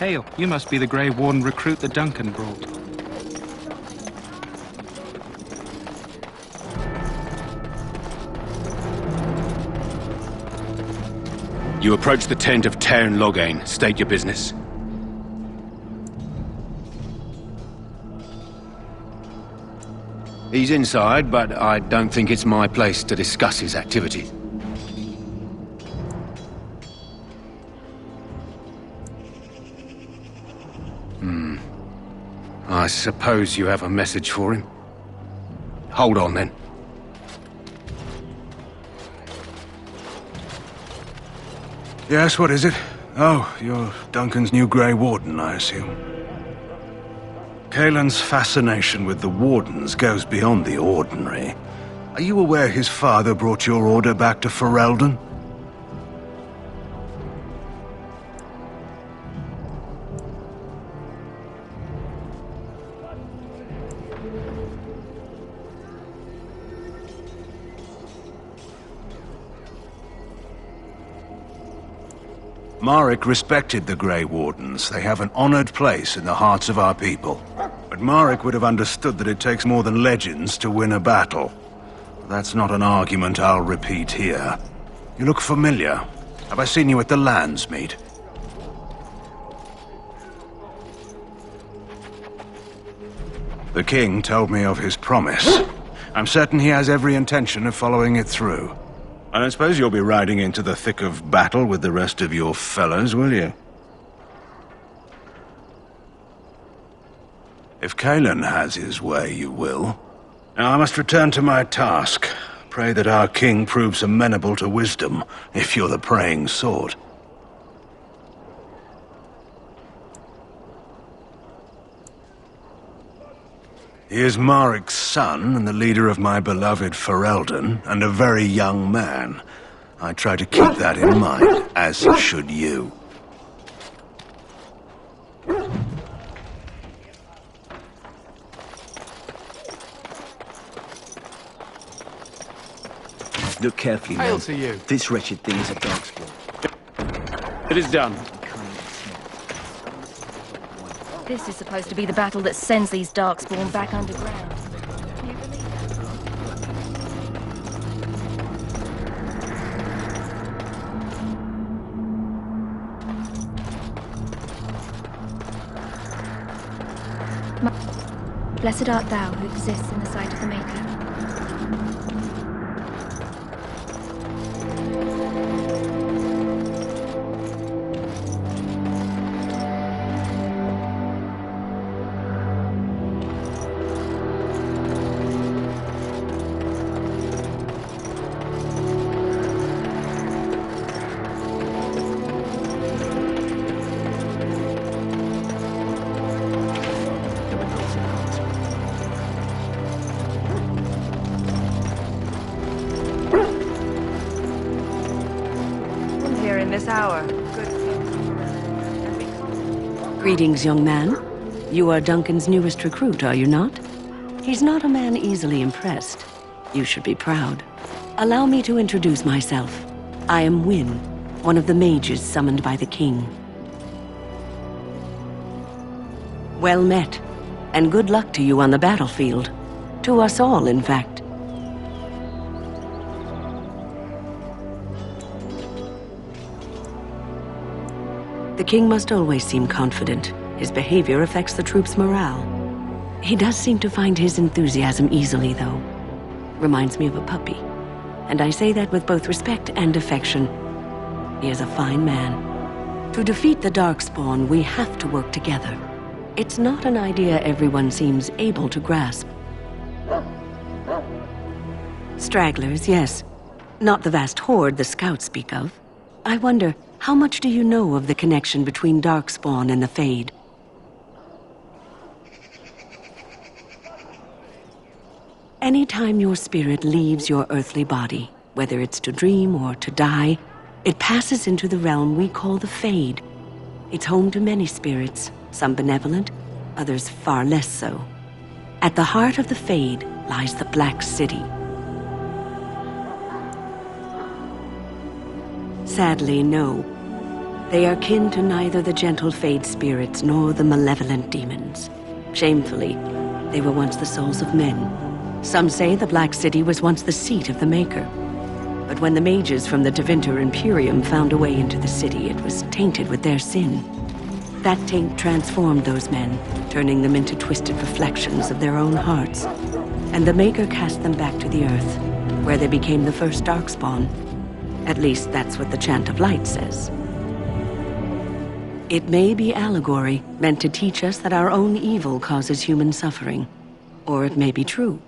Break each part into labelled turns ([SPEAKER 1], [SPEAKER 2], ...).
[SPEAKER 1] Hail, you must be the Grey Warden recruit that Duncan brought.
[SPEAKER 2] You approach the tent of Tairn Loghain. State your business. He's inside, but I don't think it's my place to discuss his activities. I suppose you have a message for him? Hold on, then.
[SPEAKER 3] Yes, what is it? Oh, you're Duncan's new Grey Warden, I assume. Caelan's fascination with the Wardens goes beyond the ordinary. Are you aware his father brought your order back to Ferelden? Marek respected the Grey Wardens. They have an honored place in the hearts of our people. But Marek would have understood that it takes more than legends to win a battle. That's not an argument I'll repeat here. You look familiar. Have I seen you at the Landsmeet? The king told me of his promise. I'm certain he has every intention of following it through. I don't suppose you'll be riding into the thick of battle with the rest of your fellows, will you? If Caelan has his way, you will. Now I must return to my task. Pray that our king proves amenable to wisdom, if you're the praying sort. He is Marek's son, and the leader of my beloved Ferelden, and a very young man. I try to keep that in mind, as should you.
[SPEAKER 4] Look carefully, man.
[SPEAKER 1] Hail to you.
[SPEAKER 4] This wretched thing is a darkspawn.
[SPEAKER 1] It is done.
[SPEAKER 5] This is supposed to be the battle that sends these darkspawn back underground. Can you believe that? Blessed art thou who exists in the sight of the Maker.
[SPEAKER 6] This hour.
[SPEAKER 7] Greetings, young man. You are Duncan's newest recruit, are you not? He's not a man easily impressed. You should be proud. Allow me to introduce myself. I am Wynne, one of the mages summoned by the king. Well met, and good luck to you on the battlefield. To us all, in fact. The king must always seem confident. His behavior affects the troops' morale. He does seem to find his enthusiasm easily, though. Reminds me of a puppy. And I say that with both respect and affection. He is a fine man. To defeat the Darkspawn, we have to work together. It's not an idea everyone seems able to grasp. Stragglers, yes. Not the vast horde the scouts speak of. I wonder, how much do you know of the connection between Darkspawn and the Fade? Anytime your spirit leaves your earthly body, whether it's to dream or to die, it passes into the realm we call the Fade. It's home to many spirits, some benevolent, others far less so. At the heart of the Fade lies the Black City. Sadly, no. They are kin to neither the gentle Fade spirits nor the malevolent demons. Shamefully, they were once the souls of men. Some say the Black City was once the seat of the Maker. But when the mages from the Tevinter Imperium found a way into the city, it was tainted with their sin. That taint transformed those men, turning them into twisted reflections of their own hearts. And the Maker cast them back to the Earth, where they became the first Darkspawn. At least that's what the Chant of Light says. It may be allegory, meant to teach us that our own evil causes human suffering. Or it may be true.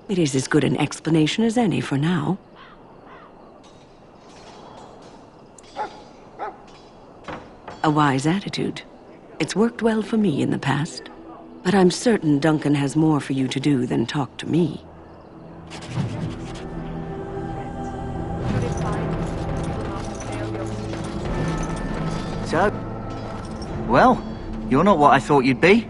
[SPEAKER 7] It is as good an explanation as any for now. A wise attitude. It's worked well for me in the past. But I'm certain Duncan has more for you to do than talk to me.
[SPEAKER 6] So? Well, you're not what I thought you'd be.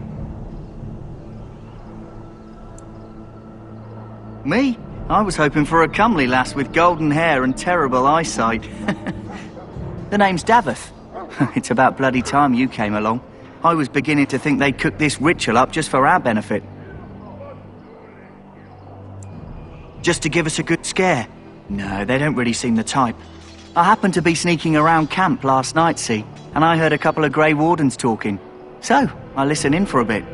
[SPEAKER 6] Me? I was hoping for a comely lass with golden hair and terrible eyesight. The name's Davith. It's about bloody time you came along. I was beginning to think they'd cooked this ritual up just for our benefit. Just to give us a good scare. No, they don't really seem the type. I happened to be sneaking around camp last night, see, and I heard a couple of Grey Wardens talking. So, I listened in for a bit.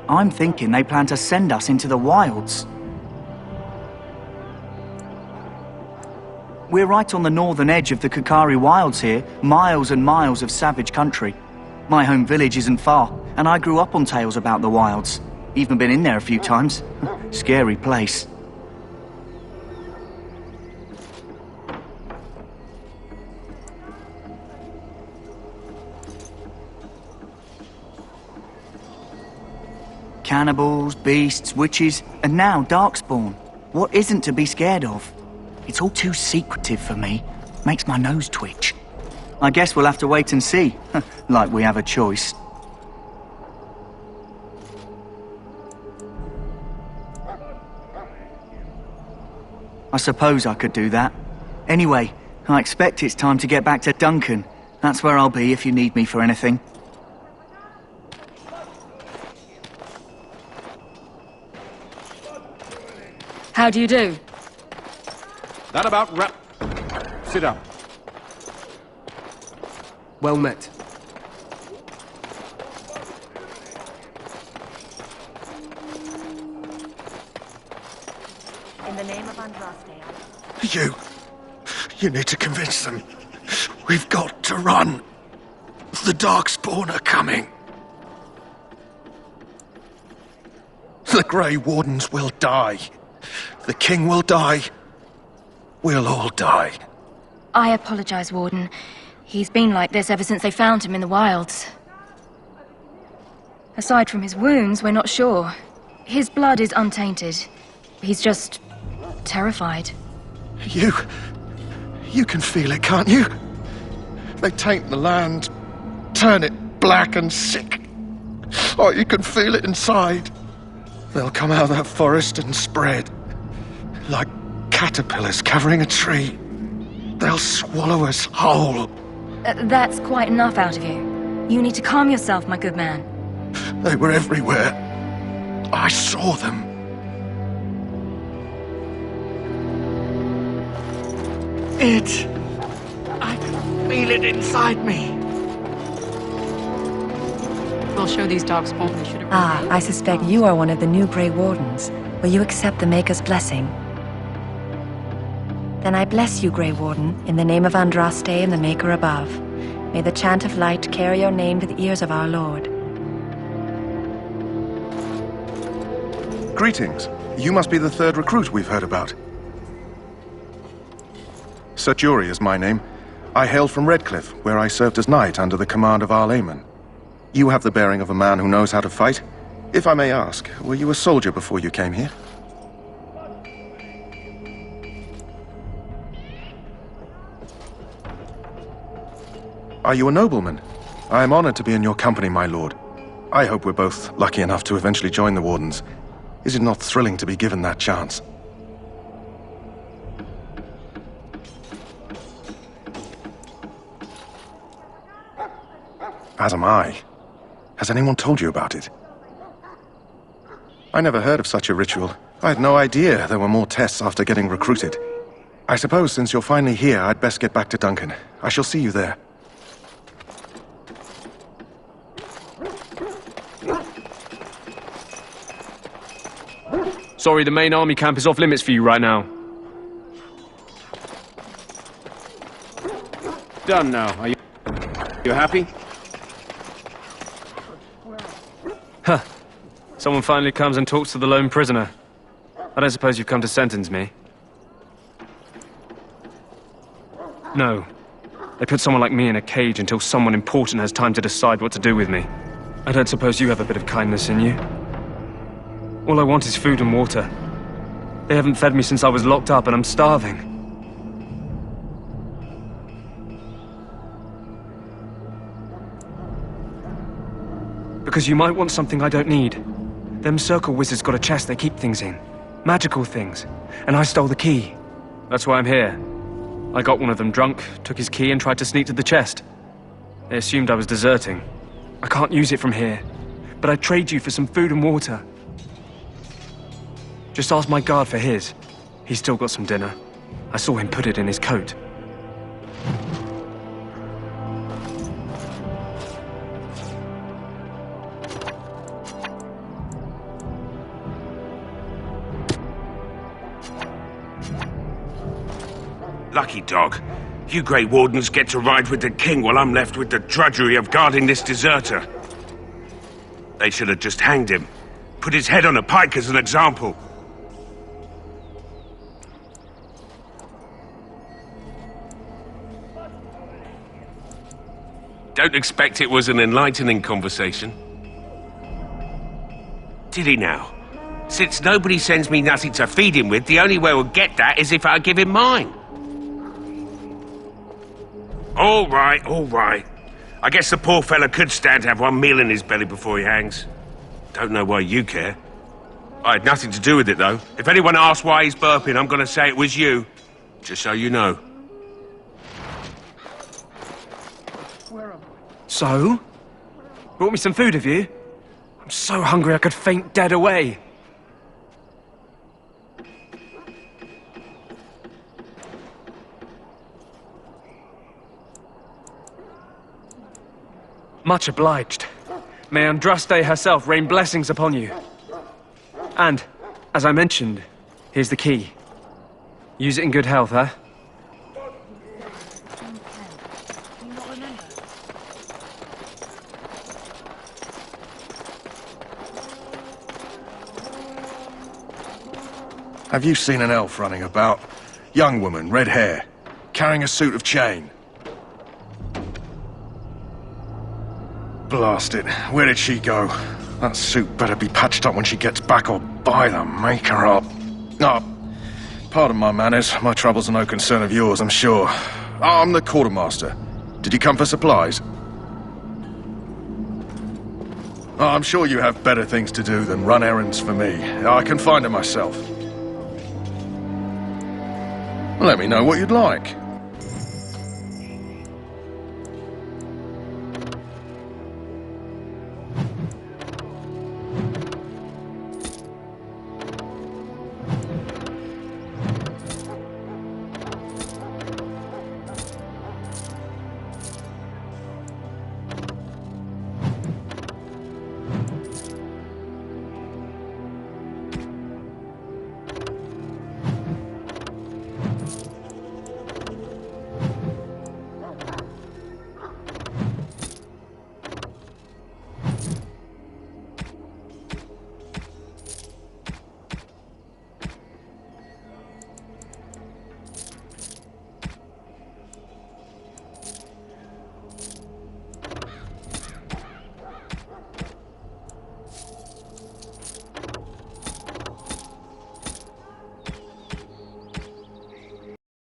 [SPEAKER 6] I'm thinking they plan to send us into the wilds. We're right on the northern edge of the Kakari Wilds here, miles and miles of savage country. My home village isn't far, and I grew up on tales about the wilds. Even been in there a few times. Scary place. Cannibals, beasts, witches, and now Darkspawn. What isn't to be scared of? It's all too secretive for me. Makes my nose twitch. I guess we'll have to wait and see. Like we have a choice. I suppose I could do that. Anyway, I expect it's time to get back to Duncan. That's where I'll be if you need me for anything.
[SPEAKER 5] How do you do?
[SPEAKER 2] That about wrap. Sit down.
[SPEAKER 8] Well met.
[SPEAKER 5] In the name of Andraste.
[SPEAKER 3] You need to convince them. We've got to run. The Darkspawn are coming. The Grey Wardens will die. The King will die. We'll all die.
[SPEAKER 5] I apologize, Warden. He's been like this ever since they found him in the wilds. Aside from his wounds, we're not sure. His blood is untainted. He's just terrified.
[SPEAKER 9] You can feel it, can't you? They taint the land, turn it black and sick. Oh, you can feel it inside. They'll come out of that forest and spread. Like caterpillars covering a tree. They'll swallow us whole.
[SPEAKER 5] That's quite enough out of you. You need to calm yourself, my good man.
[SPEAKER 9] They were everywhere. I saw them. I can feel it inside me.
[SPEAKER 10] We'll show these Darkspawn they should have...
[SPEAKER 11] I suspect you are one of the new Grey Wardens. Will you accept the Maker's blessing? Then I bless you, Grey Warden, in the name of Andraste and the Maker above. May the Chant of Light carry your name to the ears of our Lord.
[SPEAKER 9] Greetings. You must be the third recruit we've heard about. Sir Jury is my name. I hail from Redcliffe, where I served as knight under the command of Arl Eamon. You have the bearing of a man who knows how to fight. If I may ask, were you a soldier before you came here? Are you a nobleman? I am honored to be in your company, my lord. I hope we're both lucky enough to eventually join the Wardens. Is it not thrilling to be given that chance? As am I. Has anyone told you about it? I never heard of such a ritual. I had no idea there were more tests after getting recruited. I suppose since you're finally here, I'd best get back to Duncan. I shall see you there.
[SPEAKER 1] Sorry, the main army camp is off limits for you right now.
[SPEAKER 2] Done now. Are you happy?
[SPEAKER 1] Huh. Someone finally comes and talks to the lone prisoner. I don't suppose you've come to sentence me? No. They put someone like me in a cage until someone important has time to decide what to do with me. I don't suppose you have a bit of kindness in you? All I want is food and water. They haven't fed me since I was locked up and I'm starving. Because you might want something I don't need. Them circle wizards got a chest they keep things in. Magical things. And I stole the key. That's why I'm here. I got one of them drunk, took his key and tried to sneak to the chest. They assumed I was deserting. I can't use it from here. But I'd trade you for some food and water. Just ask my guard for his. He's still got some dinner. I saw him put it in his coat.
[SPEAKER 8] Lucky dog. You Grey Wardens get to ride with the king while I'm left with the drudgery of guarding this deserter. They should have just hanged him. Put his head on a pike as an example. Don't expect it was an enlightening conversation. Did he now? Since nobody sends me nothing to feed him with, the only way we'll get that is if I give him mine. All right, all right. I guess the poor fella could stand to have one meal in his belly before he hangs. Don't know why you care. I had nothing to do with it, though. If anyone asks why he's burping, I'm gonna say it was you. Just so you know.
[SPEAKER 1] So? Brought me some food, have you? I'm so hungry I could faint dead away. Much obliged. May Andraste herself rain blessings upon you. And, as I mentioned, here's the key. Use it in good health, huh?
[SPEAKER 9] Have you seen an elf running about? Young woman, red hair, carrying a suit of chain. Blast it. Where did she go? That suit better be patched up when she gets back or by the maker up. Oh, pardon my manners. My troubles are no concern of yours, I'm sure. I'm the quartermaster. Did you come for supplies? Oh, I'm sure you have better things to do than run errands for me. I can find it myself. Let me know what you'd like.